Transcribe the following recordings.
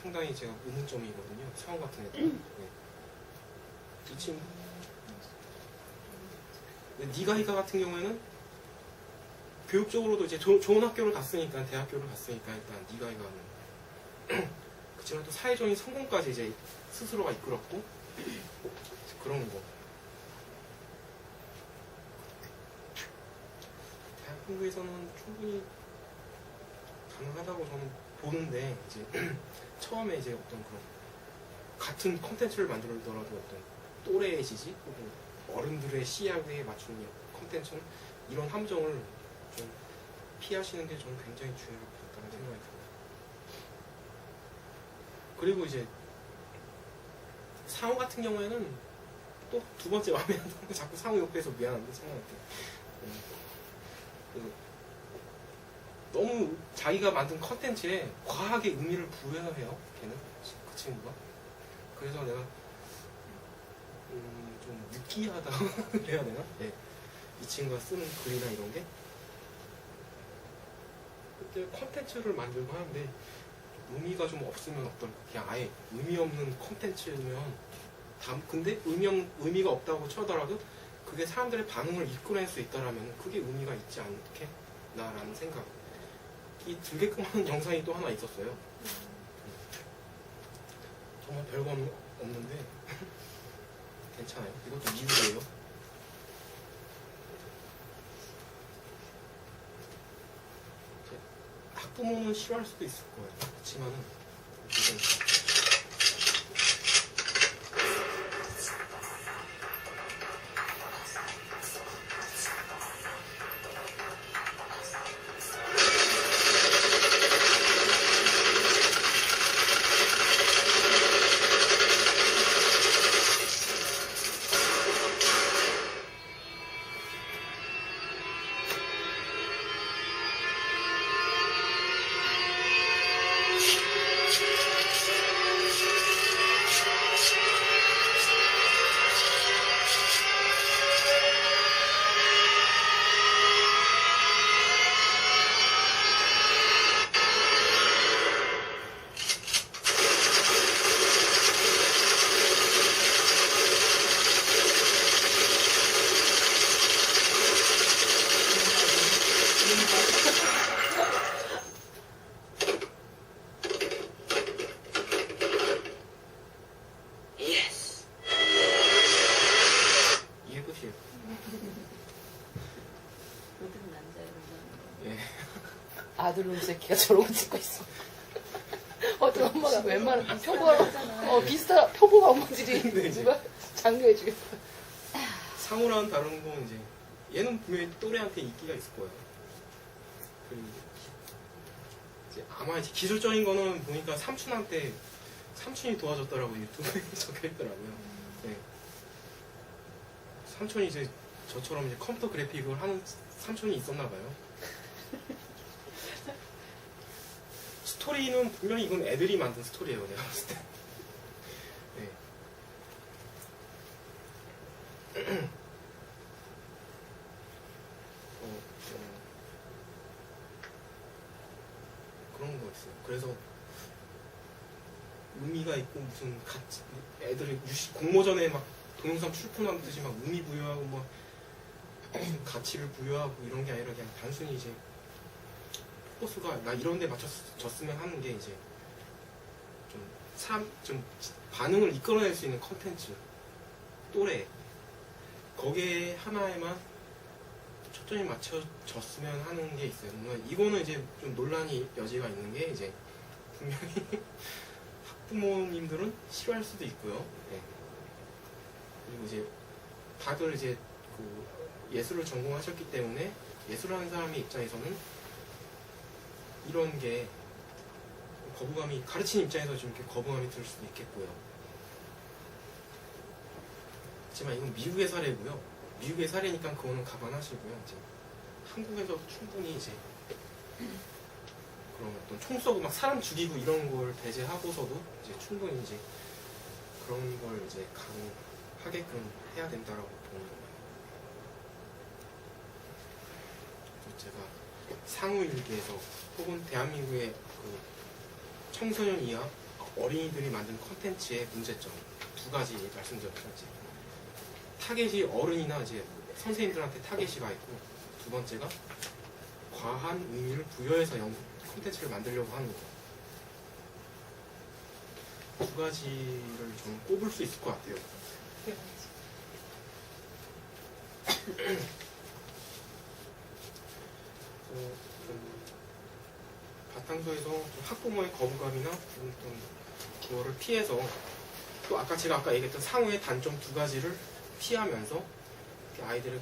상당히 제가 의문점이거든요. 상호 같은 애들. 네. 이 친구. 니가이가 같은 경우에는 교육적으로도 이제 좋은 학교를 갔으니까, 대학교를 갔으니까 일단 니가이가는 그렇지만 또 사회적인 성공까지 이제 스스로가 이끌었고 그런 거. 대학 공부에서는 충분히 가능하다고 저는 보는데 이제 처음에 이제 어떤 그런 같은 콘텐츠를 만들더라도 어떤 또래의 지지 혹은 어른들의 시야에 맞추는 콘텐츠는 이런 함정을 좀 피하시는 게 저는 굉장히 중요하다고 생각이 듭니다. 그리고 이제 상호 같은 경우에는 또 두 번째 마음에 안 드는 거 자꾸 상호 옆에서 미안한데 상호한테 너무 자기가 만든 컨텐츠에 과하게 의미를 부여해요. 걔는 그 친구가. 그래서 내가 좀 느끼하다고 해야 되나? 네. 이 친구가 쓰는 글이나 이런 게 그때 컨텐츠를 만들고 하는데 의미가 좀 없으면 어떨까? 그냥 아예 의미 없는 컨텐츠면 근데 의미가 없다고 쳐더라도 그게 사람들의 반응을 이끌어낼 수 있다라면 그게 의미가 있지 않겠나라는 생각이 들게끔 하는 영상이 또 하나 있었어요. 정말 별거 없는데 괜찮아요. 이것도 미국이에요. 학부모는 싫어할 수도 있을 거예요. 그렇지만은 아들놈 새끼가 저러고 찍고 있어. 어떤 엄마가 웬만한 비슷한 표본 엄마들이 네, 누가 장려해주겠어. 상호랑 다른 건 이제 얘는 분명히 또래한테 인기가 있을 거예요. 그리고 이제 아마 이제 기술적인 거는 보니까 삼촌이 도와줬더라고요. 유튜브에 적혀있더라고요. 네. 삼촌이 이제 저처럼 이제 컴퓨터 그래픽을 하는 삼촌이 있었나 봐요. 스토리는 분명히 이건 애들이 만든 스토리예요, 내가 봤을 때. 네. 그런 거 있어요. 그래서 의미가 있고 무슨 가치, 애들이 공모전에 막 동영상 출품하듯이 막 의미 부여하고 뭐 무슨 가치를 부여하고 이런 게 아니라 그냥 단순히 이제 포커스가 나 이런 데 맞춰졌으면 하는 게 이제 좀 반응을 이끌어낼 수 있는 컨텐츠 또래 거기에 하나에만 초점이 맞춰졌으면 하는 게 있어요. 이거는 이제 좀 논란이 여지가 있는 게 이제 분명히 학부모님들은 싫어할 수도 있고요. 네. 그리고 이제 다들 이제 그 예술을 전공하셨기 때문에 예술하는 사람의 입장에서는 이런 게 거부감이 가르치는 입장에서 좀 이렇게 거부감이 들 수도 있겠고요. 하지만 이건 미국의 사례고요. 미국의 사례니까 그거는 감안하시고요. 이제 한국에서 충분히 이제 그런 어떤 총 쏘고 막 사람 죽이고 이런 걸 배제하고서도 이제 충분히 이제 그런 걸 이제 가능하게끔 해야 된다라고 보는 거예요. 제가 상호일기에서 혹은 대한민국의 그 청소년 이하 어린이들이 만든 컨텐츠의 문제점 두 가지 말씀드렸죠. 타겟이 어른이나 이제 선생님들한테 타겟이 가 있고, 두 번째가 과한 의미를 부여해서 컨텐츠를 만들려고 하는 거. 두 가지를 좀 꼽을 수 있을 것 같아요. 바탕소에서 좀 학부모의 거부감이나 좀 그거를 피해서, 또 제가 아까 얘기했던 상호의 단점 두 가지를 피하면서 아이들의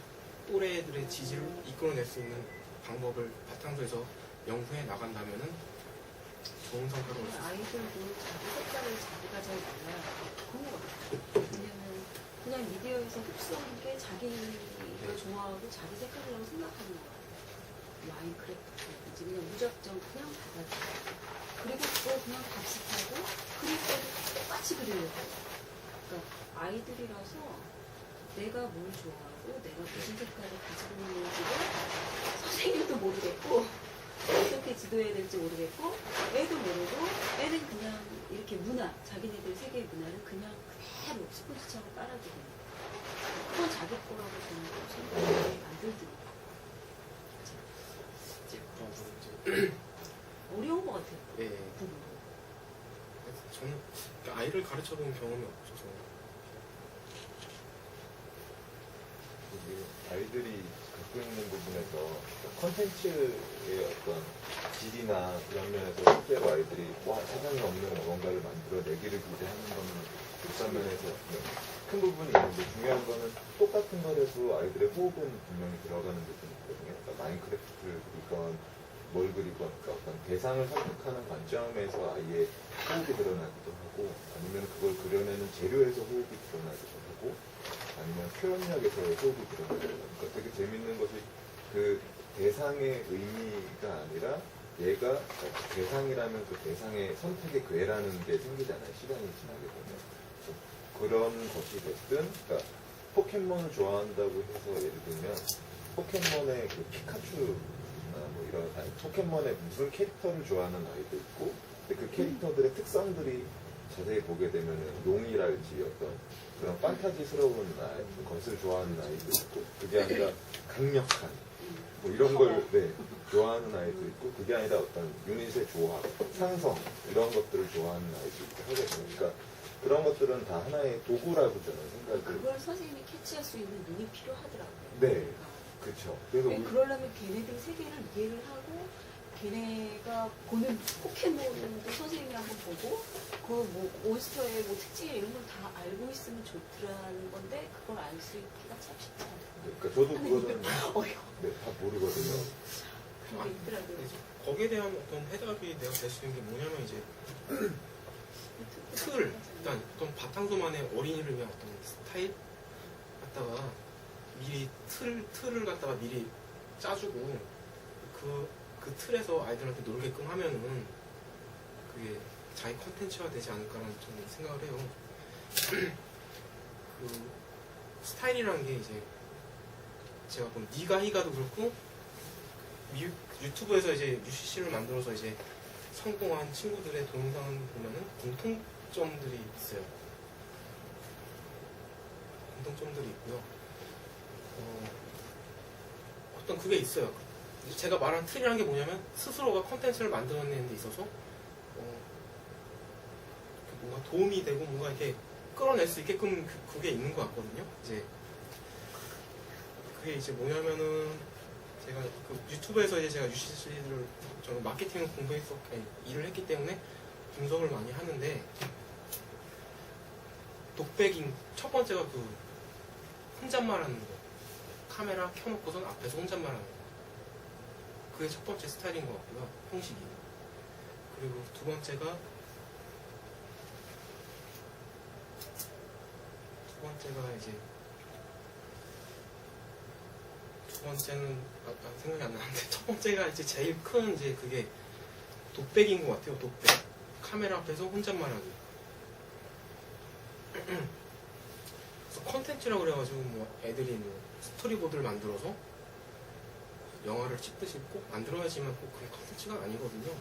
또래들의 지지를 이끌어낼 수 있는 방법을 바탕소에서 연구해 나간다면은 좋은 성과를 얻을 수 있습니다. 아이들도 자기 색깔을 자기가 잘 몰라요. 그런 것 같아요. 왜냐면 그냥 미디어에서 흡수하는 게 자기가 좋아하고 자기 색깔이라고 생각하는 거예요. 마인크래프트라든지 그냥 무작정 그냥 받아들여요. 그리고 그거 그냥 답습하고 그릴 때도 똑같이 그리려고 해요. 그러니까 아이들이라서 내가 뭘 좋아하고 내가 무슨 색깔을 가지고 있는지를 선생님도 모르겠고 어떻게 지도해야 될지 모르겠고 애도 모르고 애는 그냥 이렇게 문화, 자기네들 세계의 문화를 그냥 그대로 스폰지처럼 빨아들이는 거예요. 그건 자기 거라고 저는 생각을 만들더라고요. 어려운 것 같아요. 예. 부분. 저는 아이를 가르쳐 본 경험이 없어서. 아이들이 갖고 있는 부분에서 컨텐츠의 어떤 질이나 그런 면에서 실제로 아이들이 세상에 없는 뭔가를 만들어내기를 기대하는 거는 그런 면에서 큰 부분이 있는데, 중요한 거는 똑같은 거라도 아이들의 호흡은 분명히 들어가는 부분이 있거든요. 그러니까 마인크래프트를 그리건 뭘 그리건, 그러니까 어떤 대상을 선택하는 관점에서 아이의 호흡이 드러나기도 하고, 아니면 그걸 그려내는 재료에서 호흡이 드러나기도 하고, 아니면 표현력에서의 호흡이 드러나기도 하고. 그러니까 되게 재밌는 것이 그 대상의 의미가 아니라 얘가 대상이라면 그 대상의 선택의 괴라는 게 생기잖아요. 시간이 지나게 되면. 그런 것이 됐든, 그러니까 포켓몬을 좋아한다고 해서 예를 들면 포켓몬의 그 피카츄나 뭐 이런, 아니, 포켓몬의 무슨 캐릭터를 좋아하는 아이도 있고, 근데 그 캐릭터들의 특성들이 자세히 보게 되면은 용이랄지 어떤 그런 판타지스러운 것을 좋아하는 아이도 있고, 그게 아니라 강력한 뭐 이런 걸 좋아하는 아이도 있고, 그게 아니라 어떤 유닛의 조합, 상성 이런 것들을 좋아하는 아이도 있고 하거든요. 그러니까 그런 것들은 다 하나의 도구라고 저는 생각을. 그걸 선생님이 캐치할 수 있는 눈이 필요하더라고요. 네, 그렇죠. 그래서 그러려면 걔네들 세계를 이해를 하고, 걔네가 보는 포켓몬도 선생님이 한번 보고, 그 뭐 몬스터의 뭐 특징 이런 걸 다 알고 있으면 좋더라는 건데, 그걸 알 수 있기가 참 쉽지 않아요. 그러니까 저도 그거는 어려워. 다 모르거든요. 그런 게 있더라고요. 거기에 대한 어떤 해답이 내가 될 수 있는 게 뭐냐면, 이제 일단 어떤 바탕소만의 어린이를 위한 어떤 스타일 갖다가 미리 틀을 갖다가 미리 짜주고, 그 틀에서 아이들한테 놀게끔 하면은 그게 자기 컨텐츠화 되지 않을까라는 저는 생각을 해요. 그 스타일이라는 게 이제 제가 본 니가희가도 그렇고, 유튜브에서 이제 UCC를 만들어서 이제 성공한 친구들의 동영상을 보면은 공통점들이 있어요. 공통점들이 있고요. 어떤 그게 있어요. 제가 말한 틀이라는 게 뭐냐면, 스스로가 컨텐츠를 만들어내는 데 있어서 뭔가 도움이 되고 뭔가 이렇게 끌어낼 수 있게끔 그게 있는 것 같거든요. 이제 그게 이제 뭐냐면은, 제가 그 유튜브에서 이제 제가 UCC를 저는 마케팅을 일을 했기 때문에 분석을 많이 하는데, 독백인 첫 번째가 그 혼잣말하는 거, 카메라 켜놓고선 앞에서 혼잣말하는 거, 그게 첫 번째 스타일인 것 같고요, 형식이. 그리고 두 번째가 두 번째는 생각이 안 나는데, 첫 번째가 이제 제일 큰 이제 그게 독백인 것 같아요. 독백. 카메라 앞에서 혼잣말하기. 그래서 컨텐츠라고 그래가지고 뭐 애들이 뭐 스토리보드를 만들어서 영화를 찍듯이 꼭 만들어야지만 꼭 그게 컨텐츠가 아니거든요.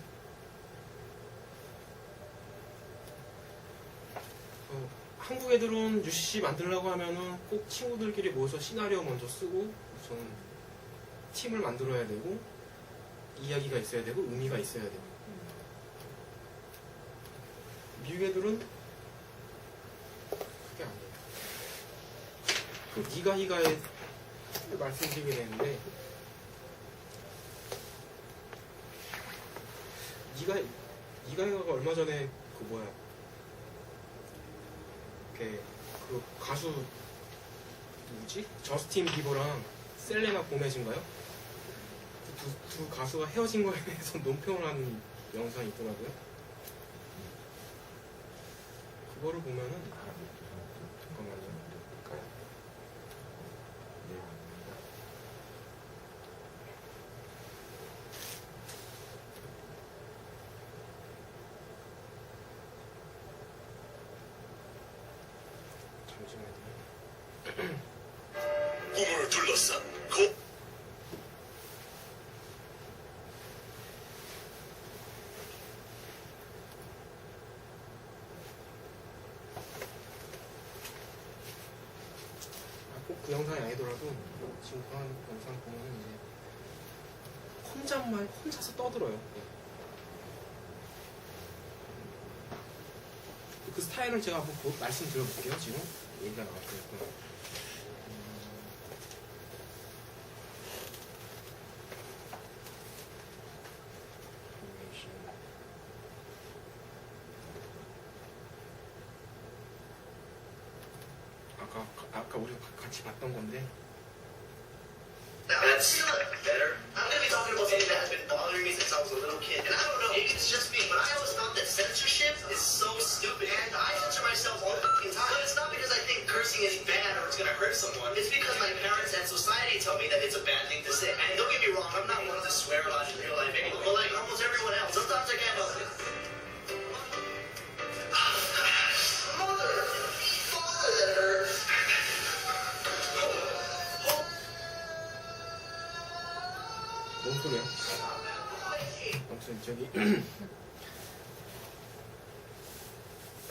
한국 애들은 UCC 만들려고 하면은 꼭 친구들끼리 모여서 시나리오 먼저 쓰고 우선 팀을 만들어야 되고 이야기가 있어야 되고 의미가 있어야 되고 미국 애들은 그게 안 돼요. 그 니가히가에 말씀드리게 되는데 니가히가가 얼마 전에 그 뭐야 그 가수 누구지? 저스틴 비버랑 셀레나 고메즈인가요? 그 두 가수가 헤어진 거에 대해서 논평을 하는 영상이 있더라고요. 그거를 보면은 잠깐만요. 잠시만요. 꿈을 둘러싼 고 꼭 그 영상이 아니더라도 지금 그런 영상 보면은 이제 혼자서 떠들어요. 그 스타일을 제가 한번 말씀드려볼게요. 지금 얘기가 나왔으니까. 아까 우리 같이 봤던 건데. That's better. I'm going to be talking about something that has been bothering me since I was a little kid. And I don't know, maybe it's just me, but I always thought that censorship is so stupid. And I censor myself all the fucking time. But it's not because I think cursing is bad or it's going to hurt someone. It's because my parents and society tell me that it's a bad thing to say. And don't get me wrong, I'm not one to swear a lot in real life anyway. But like almost everyone else, sometimes I can't help it. Mother! Father! 뭔 소리야? 아무튼 저기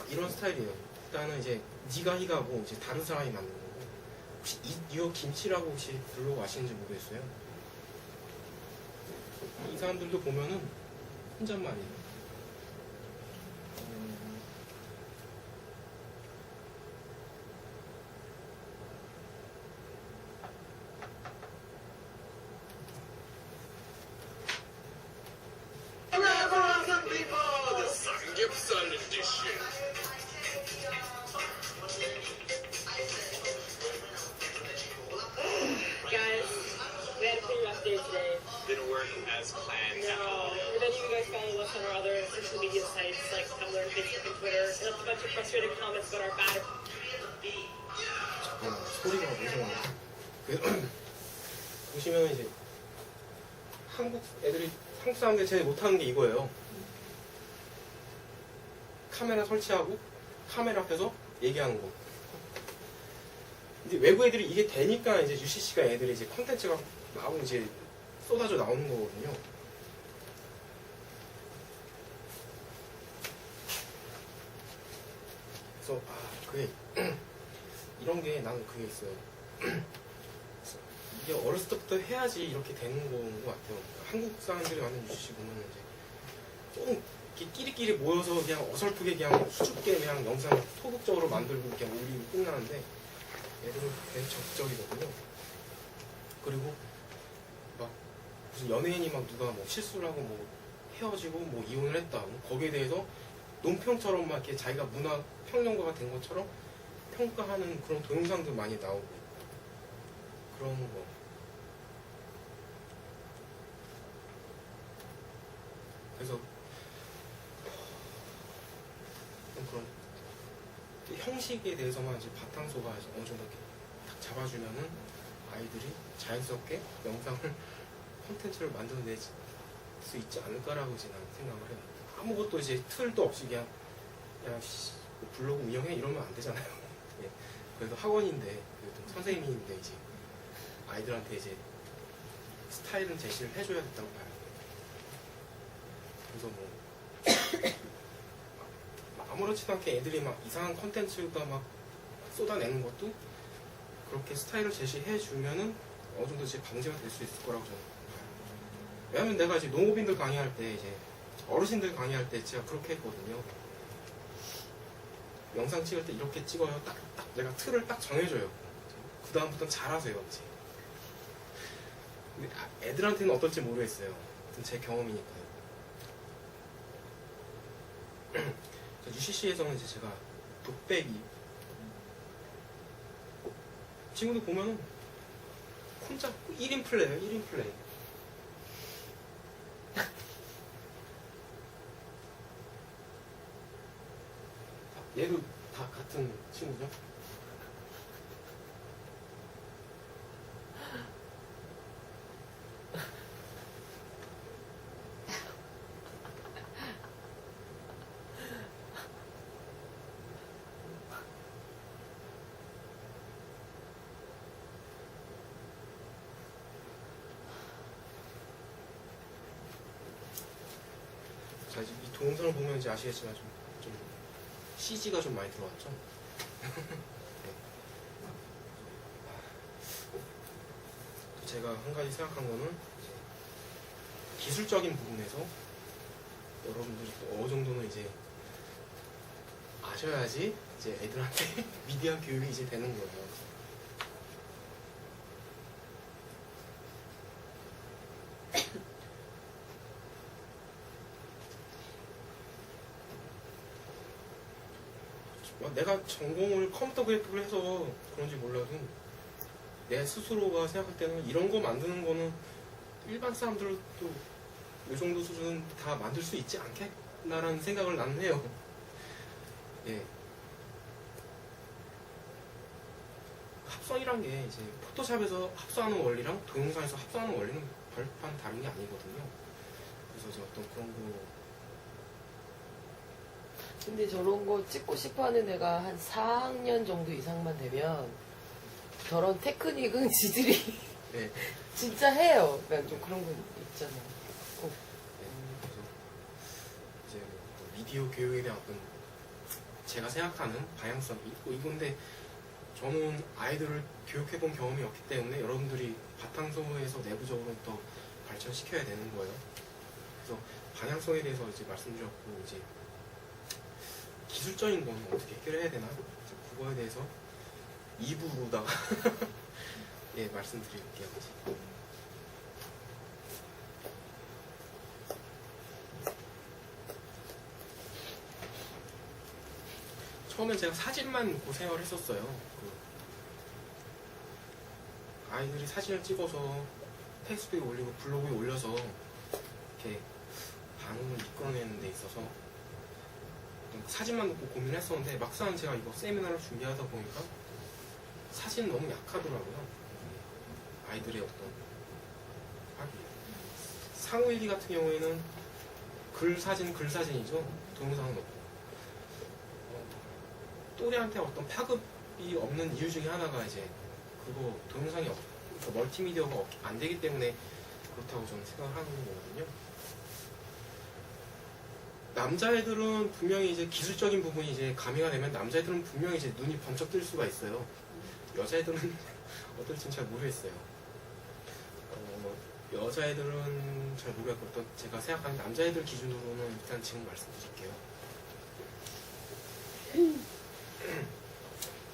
이런 스타일이에요. 일단은 이제 니가히가고 이제 다른 사람이 만든 거고 혹시 이어 김치라고 혹시 블로그 아시는지 모르겠어요. 이 사람들도 보면은 혼잣말이에요. The Samgyeopsal edition. Guys, we had a pretty rough day today. Didn't work as planned. No, if any of you guys follow us on our other social media sites like Tumblr, Facebook, and Twitter, we left a bunch of frustrated comments about our bad. 잠깐만 소리가 무서워요. 보시면 이제 한국 사람들이 제일 못하는 게 이거예요. 카메라 설치하고 카메라 앞에서 얘기하는 거. 이제 외국 애들이 이게 되니까 이제 UCC가 애들이 이제 컨텐츠가 나오고 이제 쏟아져 나오는 거거든요. 그래서 그게 이런 게 나는 그게 있어요. 이게 어렸을 때부터 해야지 이렇게 되는 것 같아요. 한국 사람들이 만든 UCC 보면 이제 조금 이렇게 끼리끼리 모여서 그냥 어설프게 그냥 수줍게 그냥 영상 소극적으로 만들고 그냥 올리고 끝나는데 애들은 되게 적극적이거든요. 그리고 막 무슨 연예인이 막 누가 뭐 실수를 하고 뭐 헤어지고 뭐 이혼을 했다 뭐 거기에 대해서 논평처럼 막 이렇게 자기가 문화 평론가가 된 것처럼 평가하는 그런 동영상도 많이 나오고 그런 거. 그래서 그런 형식에 대해서만 이제 바탕소가 어느 정도 이렇게 딱 잡아주면은 아이들이 자연스럽게 영상을 콘텐츠를 만들어낼 수 있지 않을까라고 이제 나는 생각을 해요. 아무것도 이제 틀도 없이 그냥 야 뭐 블로그 운영해 이러면 안 되잖아요. 예. 그래도 학원인데 그래도 선생님인데 이제 아이들한테 이제 스타일은 제시를 해줘야겠다고 봐요. 그래서 뭐 아무렇지도 않게 애들이 막 이상한 컨텐츠가 막 쏟아내는 것도 그렇게 스타일을 제시해 주면은 어느 정도 이제 방지가 될 수 있을 거라고 저는 봐요. 왜냐면 내가 이제 농업인들 강의할 때 이제 어르신들 강의할 때 제가 그렇게 했거든요. 영상 찍을 때 이렇게 찍어요. 딱 내가 틀을 딱 정해줘요. 그 다음부터는 잘하세요. 이제. 근데 애들한테는 어떨지 모르겠어요. 제 경험이니까요. UCC에서는 이제 제가 독배기 친구들 보면은 혼자 1인 플레이예요. 1인 플레이. 얘도 다 같은 친구죠? 자, 이제 이 동영상을 보면 이제 아시겠지만 좀 CG가 좀 많이 들어왔죠? 또 제가 한 가지 생각한 거는 기술적인 부분에서 여러분들이 또 어느 정도는 이제 아셔야지 이제 애들한테 미디어 교육이 이제 되는 거예요. 내가 전공을 컴퓨터 그래픽을 해서 그런지 몰라도 내 스스로가 생각할 때는 이런 거 만드는 거는 일반 사람들도 이 정도 수준은 다 만들 수 있지 않겠나라는 생각을 나는 해요. 예. 합성이란 게 이제 포토샵에서 합성하는 원리랑 동영상에서 합성하는 원리는 별반 다른 게 아니거든요. 그래서 이제 어떤 그런 거 근데 저런 거 찍고 싶어 하는 애가 한 4학년 정도 이상만 되면 저런 테크닉은 지들이 네. 진짜 해요. 그러니까 좀 그런 거 있잖아. 꼭. 그래서 이제 뭐 미디어 교육에 대한 어떤 제가 생각하는 방향성이 있고 이건데 저는 아이들을 교육해본 경험이 없기 때문에 여러분들이 바탕소에서 내부적으로 더 발전시켜야 되는 거예요. 그래서 방향성에 대해서 이제 말씀드렸고 이제 기술적인 건 어떻게 해결해야 되나 그거에 대해서 2부로다가 예 말씀드릴게요. 처음엔 제가 사진만 고생을 했었어요. 아이들이 사진을 찍어서 페이스북에 올리고 블로그에 올려서 이렇게 반응을 이끌어내는 데 있어서 사진만 놓고 고민을 했었는데 막상 제가 이거 세미나를 준비하다 보니까 사진은 너무 약하더라고요. 아이들의 어떤 하기. 상호일기 같은 경우에는 글 사진이죠. 동영상은 없고 또래한테 어떤 파급이 없는 이유 중에 하나가 이제 그거 동영상이 그러니까 멀티미디어가 안 되기 때문에 그렇다고 저는 생각을 하는 거거든요. 남자애들은 분명히 이제 기술적인 부분이 이제 가미가 되면 남자애들은 분명히 이제 눈이 번쩍 뜰 수가 있어요. 여자애들은 어떨지는 잘 모르겠어요. 여자애들은 잘 모르겠고 또 제가 생각하는 남자애들 기준으로는 일단 지금 말씀드릴게요.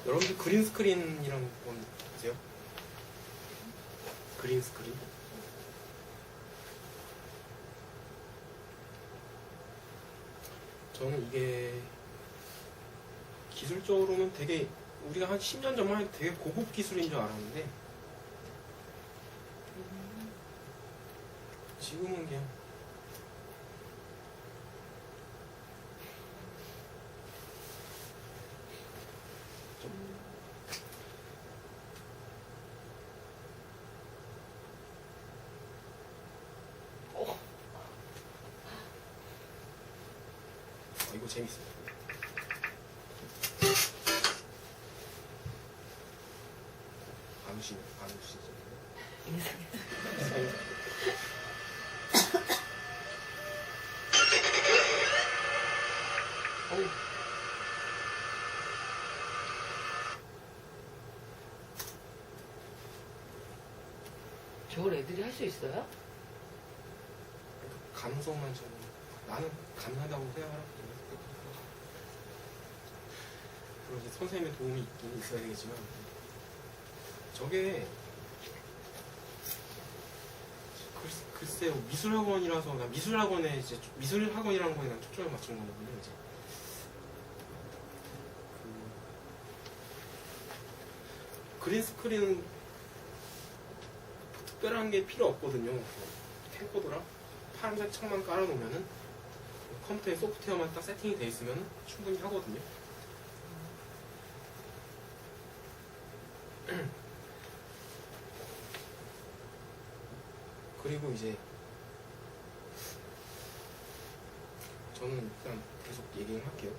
여러분들 그린 스크린이라는 건 아세요? 그린 스크린? 저는 이게 기술적으로는 되게 우리가 한 10년 전만 해도 되게 고급 기술인 줄 알았는데 지금은 그냥 이거 재밌어요. 안 우시죠? 어우, 저걸 애들이 할 수 있어요? 가능성만 저는 나는 가능하다고 생각하거든요. 그리고 이제 선생님의 도움이 있긴 있어야 되겠지만 저게 글쎄요 미술학원이라서 나 미술학원에 이제 미술학원이라는 거에 난 초점을 맞춘 거거든요. 이제 그린 스크린은 특별한 게 필요 없거든요. 캠코더랑 파란색 창만 깔아놓으면은 컴퓨터에 소프트웨어만 딱 세팅이 돼 있으면 충분히 하거든요. 그리고 이제 저는 일단 계속 얘기를 할게요.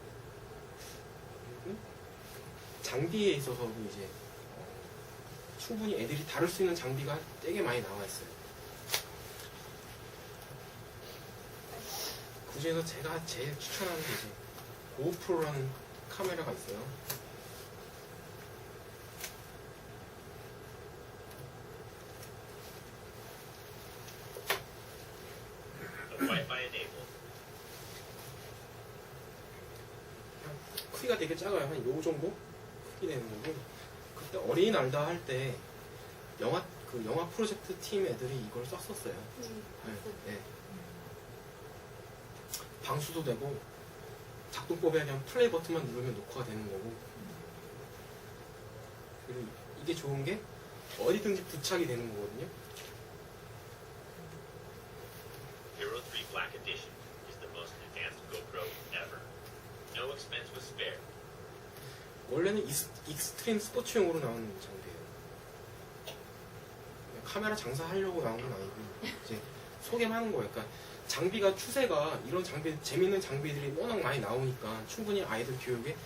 그리고 장비에 있어서도 이제 충분히 애들이 다룰 수 있는 장비가 되게 많이 나와 있어요. 그 중에서 제가 제일 추천하는 게 이제 고프로라는 카메라가 있어요. Wi-Fi enabled. 크기가 되게 작아요. 한 요 정도 크기 되는 거고. 그때 어린이 날다 할 때 영화 프로젝트 팀 애들이 이걸 썼었어요. 네. 방수도 되고 작동법에 그냥 플레이 버튼만 누르면 녹화가 되는 거고. 그리고 이게 좋은 게 어디든지 부착이 되는 거거든요. Hero 3 Black Edition is the most advanced GoPro ever. No expense was spared. 원래는 익스트림 스포츠용으로 나오는 장비예요. 카메라 장사하려고 나온 건 아니고 이제 소개만 하는 거예요. 그러니까 장비가 추세가 이런 장비 재밌는 장비들이 워낙 많이 나오니까 충분히 아이들 교육에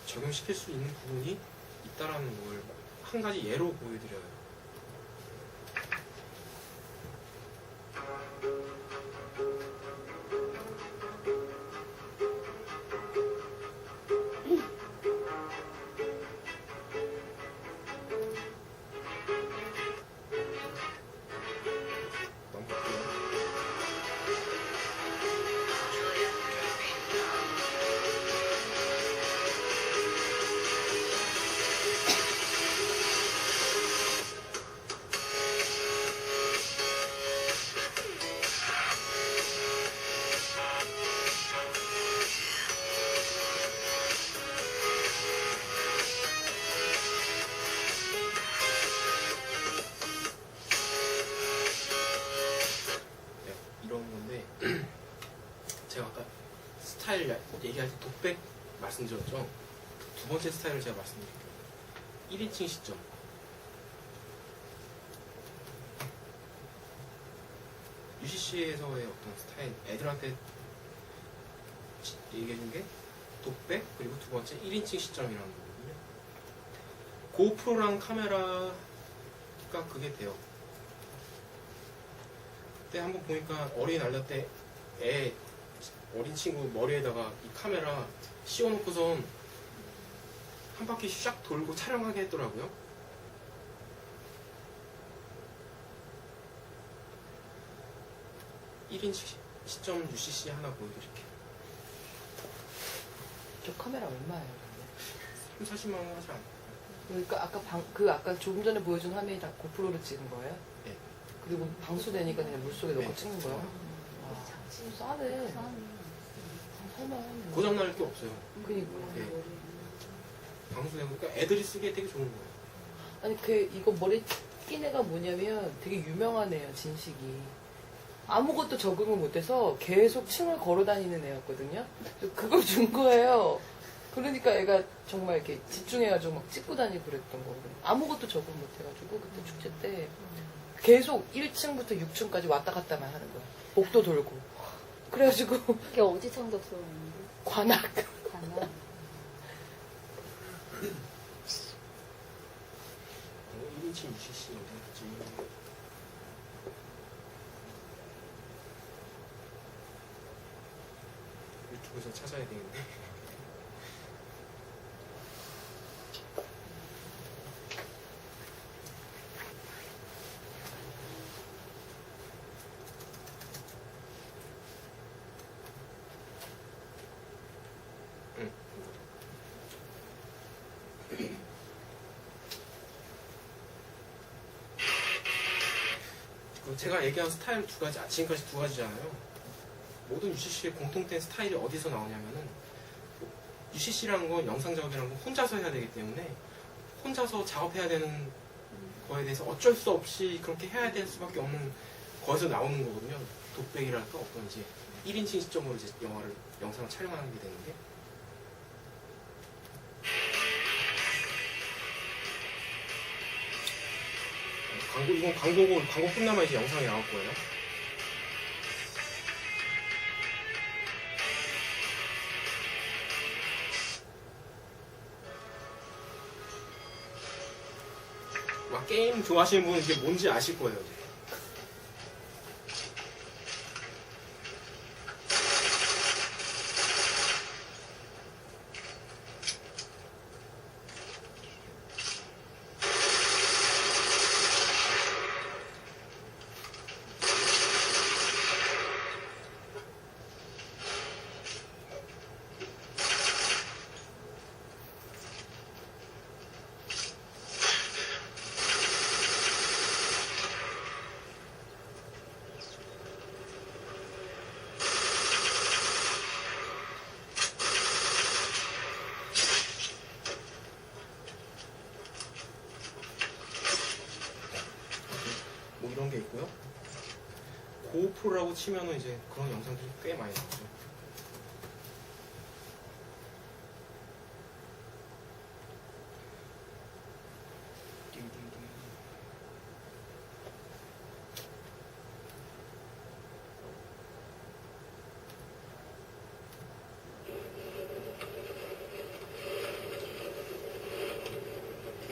적용시킬 수 있는 부분이 있다라는 걸 한 가지 예로 보여드려요. 제가 아까 스타일 얘기할 때 독백 말씀드렸죠. 두 번째 스타일을 제가 말씀드릴게요. 1인칭 시점. UCC에서의 어떤 스타일, 애들한테 얘기해준 게 독백, 그리고 두 번째 1인칭 시점이라는 거거든요. 고프로랑 카메라가 그게 돼요. 그때 한번 보니까 어린이 날려 때 어린 친구 머리에다가 이 카메라 씌워놓고선 한 바퀴 샥 돌고 촬영하게 했더라고요. (1인) 시점 UCC 하나 보여드릴게요. 저 카메라 얼마예요? 30, 40만 원 하지 않아요? 그러니까 아까 조금 전에 보여준 화면이 다 고프로로 찍은 거예요? 네. 그리고 방수되니까 그냥 물속에 넣고 네. 찍는 거예요? 아, 싸네. 설마. 고장날 게 없어요. 그니까. 네. 방수되고 그러니까 애들이 쓰기에 되게 좋은 거예요. 아니, 이거 머리 낀 애가 뭐냐면 되게 유명한 애예요, 진식이. 아무것도 적응을 못해서 계속 층을 걸어 다니는 애였거든요. 그걸 준 거예요. 그러니까 애가 정말 이렇게 집중해가지고 막 찍고 다니고 그랬던 거고. 아무것도 적응 못해가지고 그때 축제 때 계속 1층부터 6층까지 왔다 갔다만 하는 거야. 목도 돌고. 그래가지고 그게 어디 창덕소였는데? 관악. 가나? 1인칭 UCC 어디였지? 유튜브에서 찾아야 되겠네. 제가 얘기한 스타일 두 가지, 지금까지 두 가지잖아요. 모든 UCC의 공통된 스타일이 어디서 나오냐면은 UCC라는 건 영상 작업이라는 건 혼자서 해야 되기 때문에 혼자서 작업해야 되는 거에 대해서 어쩔 수 없이 그렇게 해야 될 수밖에 없는 거에서 나오는 거거든요. 독백이랄까 어떤 이제 1인칭 시점으로 이제 영상을 촬영하는 게 되는데 이건 광고고 광고 끝나면 이제 영상이 나올 거예요. 막 게임 좋아하시는 분은 이게 뭔지 아실 거예요. 이제. 뭐 이런 게 있고요. 고프로라고 치면은 이제 그런 영상들이 꽤 많이 나오죠.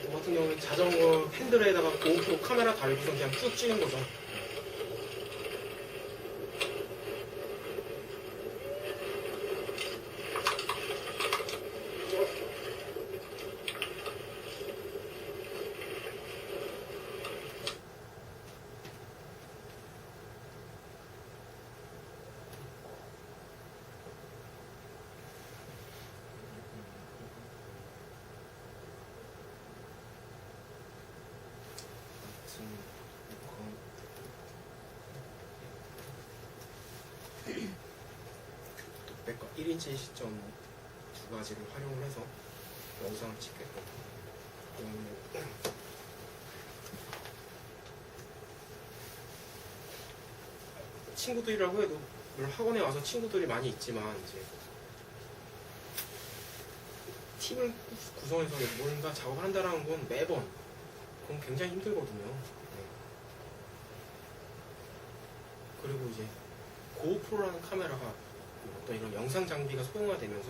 저 같은 경우는 자전거 핸들에다가 고프로 카메라 달고서 그냥 쭉 찍은 거죠. 독백과 1인칭 시점 두 가지를 활용을 해서 영상을 찍겠거든요. 친구들이라고 해도 물론 학원에 와서 친구들이 많이 있지만 이제 팀을 구성해서 뭔가 작업을 한다는 건 매번 그건 굉장히 힘들거든요. 네. 그리고 이제 고프로라는 카메라가 어떤 이런 영상 장비가 소형화되면서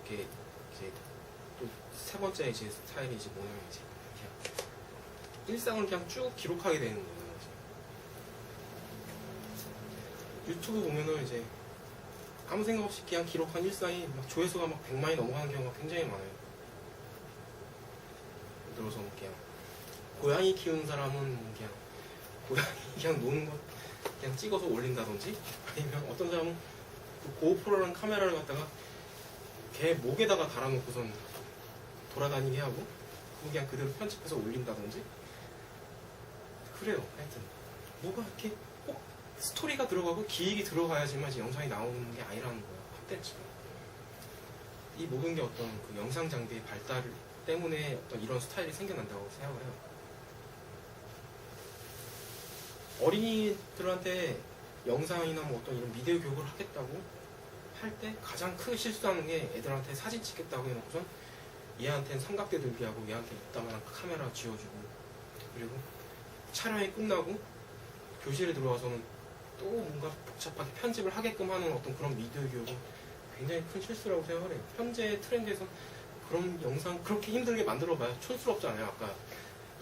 이렇게 이제 또 세 번째 이제 스타일이 이제 뭐냐면 이제 그냥 일상을 그냥 쭉 기록하게 되는 거예요. 유튜브 보면은 이제 아무 생각 없이 그냥 기록한 일상이 막 조회수가 막 100만이 넘어가는 경우가 굉장히 많아요. 예를 들어서 뭐 그냥 고양이 키우는 사람은 그냥 고양이 그냥 노는 거 그냥 찍어서 올린다든지 아니면 어떤 사람은 그 고프로라는 카메라를 갖다가 개 목에다가 달아놓고선 돌아다니게 하고 그거 그냥 그대로 편집해서 올린다든지 그래요. 하여튼 뭐가 이렇게 꼭 스토리가 들어가고 기획이 들어가야지만 이제 영상이 나오는 게 아니라는 거예요. 콘텐츠가. 이 모든 게 어떤 그 영상 장비의 발달 때문에 어떤 이런 스타일이 생겨난다고 생각을 해요. 어린이들한테 영상이나 뭐 어떤 이런 미디어 교육을 하겠다고 할 때 가장 크게 실수하는 게 애들한테 사진 찍겠다고 해놓고선 얘한테는 삼각대 들게 하고 얘한테 이따만한 카메라 쥐어주고 그리고 촬영이 끝나고 교실에 들어와서는 또 뭔가 복잡하게 편집을 하게끔 하는 어떤 그런 미디어 교육은 굉장히 큰 실수라고 생각을 해요. 현재 트렌드에서 그런 영상 그렇게 힘들게 만들어봐야 촌스럽잖아요. 아까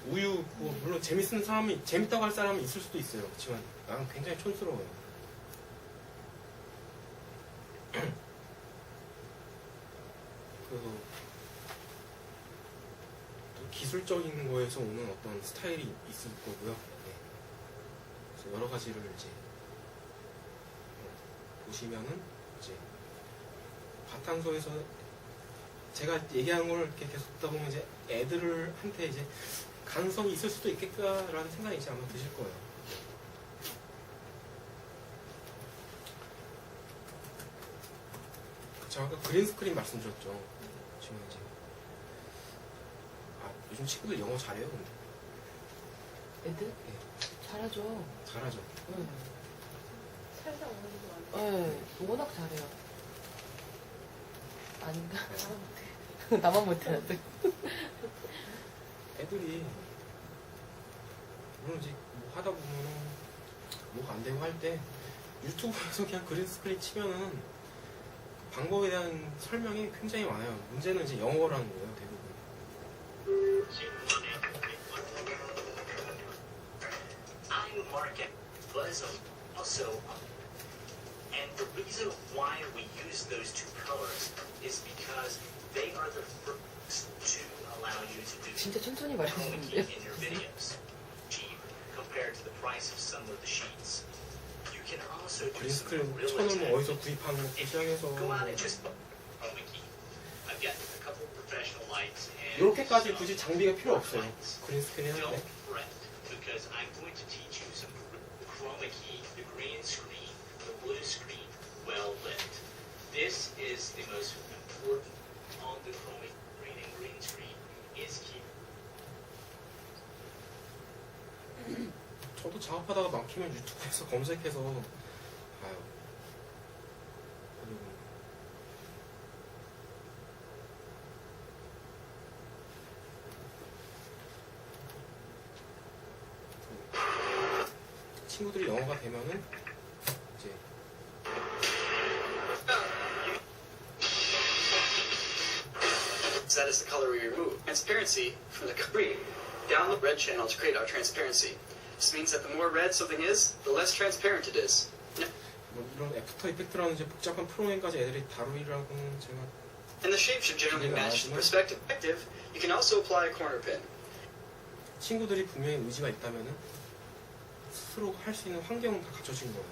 우유 뭐 물론 재밌는 사람이 재밌다고 할 사람이 있을 수도 있어요. 그렇지만 나는 굉장히 촌스러워요. 그래서 또 기술적인 거에서 오는 어떤 스타일이 있을 거고요. 네. 그래서 여러 가지를 이제 보시면은 이제 바탕소에서 제가 얘기하는 걸 이렇게 계속 듣다 보면 이제 애들한테 이제 가능성이 있을 수도 있겠다라는 생각이 이제 아마 드실 거예요. 제가 아까 그린 스크린 말씀드렸죠. 지금 이제 요즘 친구들 영어 잘해요. 근데. 애들? 잘하죠. 잘하죠. 응. 살다 오는 거 같아요. 네, 워낙 잘해요. 아닌가? 나만 못해, 나도. 애들이 물론 이제 뭐 하다 보면은 뭐가 안 되고 할 때 유튜브에서 그냥 그린 스크린 치면은 방법에 대한 설명이 굉장히 많아요. 문제는 이제 영어라는 거예요, 대부분. I'm Market, but also, and the reason why we use those two colors is because they are the first to allow you to do 진짜 천천히 chroma key 말해주는데. in your videos. Cheap compared to the price of some of the sheets. You can also do 그린 some 스크린 real 천을 뭐 어디서 attachments. 구입하는 것부터 If you 시작해서 go out and just chroma key. I've got a couple of professional lights and 이렇게까지 some 굳이 장비가 필요 없어요. lights. 그린 스크린 할 Don't 때. fret, because I'm going to teach you some chroma key, the green screen, the blue screen, well lit. This is the most important on the chroma green and green screen is key. 저도 작업하다가 막히면 유튜브에서 검색해서 봐요. 그리고 친구들이 영어가 되면은 이제 That is the color we remove. Transparency from the green. Down the red channel to create our transparency. This means that the more red something is, the less transparent it is. 뭐 이런 애프터 이펙트라는 이제 복잡한 프로그램까지 애들이 다루리라고는 제가 And the shape should generally match the perspective. You can also apply a corner pin. 친구들이 분명히 의지가 있다면은 스스로 할 수 있는 환경은 다 갖춰진 거예요.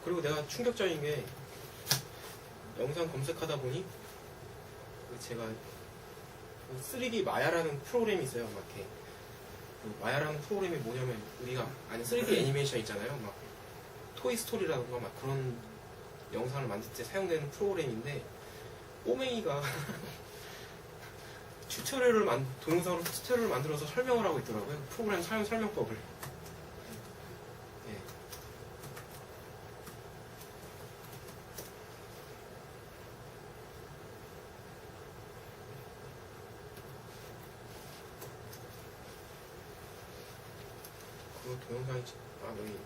그리고 내가 충격적인 게 영상 검색하다 보니 제가 3D 마야라는 프로그램이 있어요. 막 이렇게 그 마야라는 프로그램이 뭐냐면 우리가 아니 3D 애니메이션 있잖아요. 막 토이 스토리라든가 막 그런 영상을 만들 때 사용되는 프로그램인데 꼬맹이가 동영상으로 튜토리얼을 만들어서 설명을 하고 있더라고요. 프로그램 사용 설명법을. 예. 그 동영상이 여기 있네.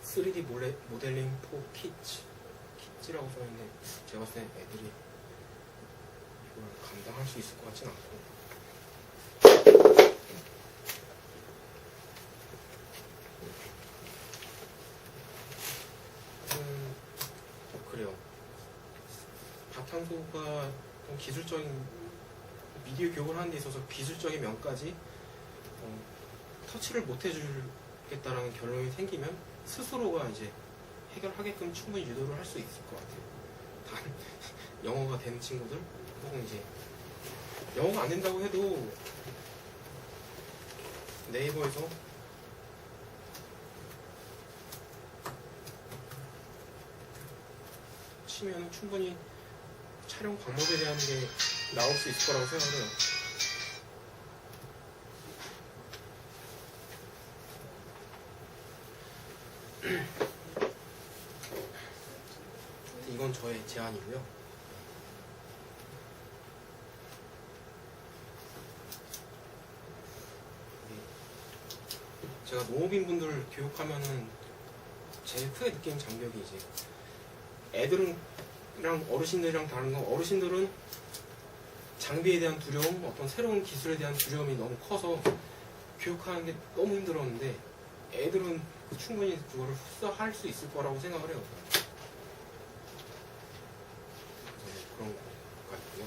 (3D) 모델링 포 키즈라고 써있는데 제가 봤을 때 애들이 이걸 감당할 수 있을 것 같진 않고 그래요. 바탕소가 좀 기술적인 미디어 교육을 하는 데 있어서 기술적인 면까지 터치를 못 해주겠다라는 결론이 생기면 스스로가 이제 해결하게끔 충분히 유도를 할 수 있을 것 같아요. 단 영어가 되는 친구들 혹은 이제 영어가 안 된다고 해도 네이버에서 치면 충분히 촬영 방법에 대한 게 나올 수 있을 거라고 생각을 해요. 이건 저의 제안이고요. 제가 농업인분들 교육하면은 제일 크게 느끼는 장벽이 이제 애들이랑 어르신들이랑 다른 건 어르신들은 장비에 대한 두려움, 어떤 새로운 기술에 대한 두려움이 너무 커서 교육하는 게 너무 힘들었는데 애들은 충분히 그거를 흡수할 수 있을 거라고 생각을 해요. 그런 것 같고요.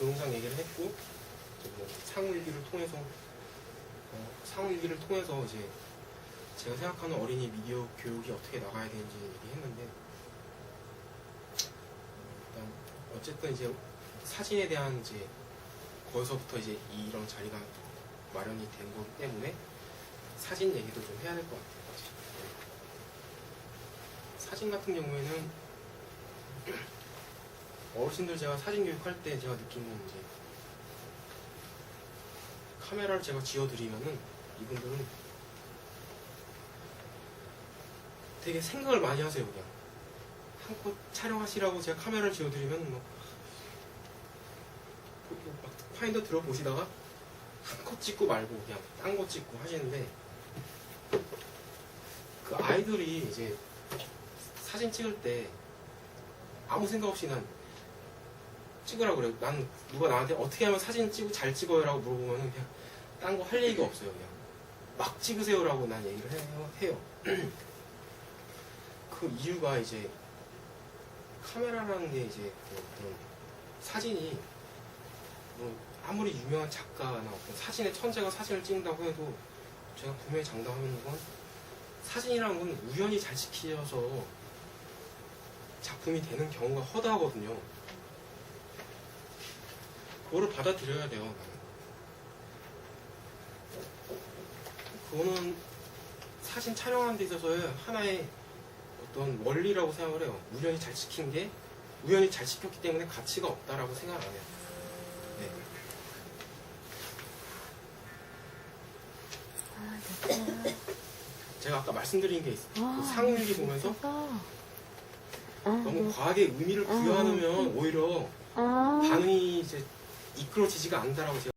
동영상 얘기를 했고, 이제 뭐 상호일기를 통해서 이제 제가 생각하는 어린이 미디어 교육이 어떻게 나가야 되는지 얘기했는데, 일단 어쨌든 이제 사진에 대한 이제 거기서부터 이제 이런 자리가 마련이 된 거기 때문에 사진 얘기도 좀 해야 될 것 같아요. 사진 같은 경우에는 어르신들 제가 사진 교육할 때 제가 느낀 건 이제 카메라를 제가 지어드리면은 이분들은 되게 생각을 많이 하세요. 그냥 한껏 촬영하시라고 제가 카메라를 지어드리면 막 파인더 들어보시다가 한컷 찍고 말고 그냥 딴 거 찍고 하시는데, 그 아이들이 이제 사진 찍을 때 아무 생각 없이 난 찍으라고 그래요. 난 누가 나한테 어떻게 하면 사진 잘 찍어요 라고 물어보면 그냥 딴 거 할 얘기가 없어요. 그냥 막 찍으세요 라고 난 얘기를 해요. 그 이유가 이제 카메라라는 게 이제 그런 사진이 뭐 아무리 유명한 작가나 어떤 사진의 천재가 사진을 찍는다고 해도 제가 분명히 장담하는 건 사진이라는 건 우연히 잘 찍혀서 작품이 되는 경우가 허다하거든요. 그거를 받아들여야 돼요. 나는. 그거는 사진 촬영하는 데 있어서의 하나의 어떤 원리라고 생각을 해요. 우연히 잘 찍혔기 때문에 가치가 없다라고 생각 안 해요. 네. 제가 아까 말씀드린 게 있어요. 그 상일기 보면서 너무 과하게 의미를 부여하면 오히려 반응이 이제 이끌어지지가 않는다라고 제가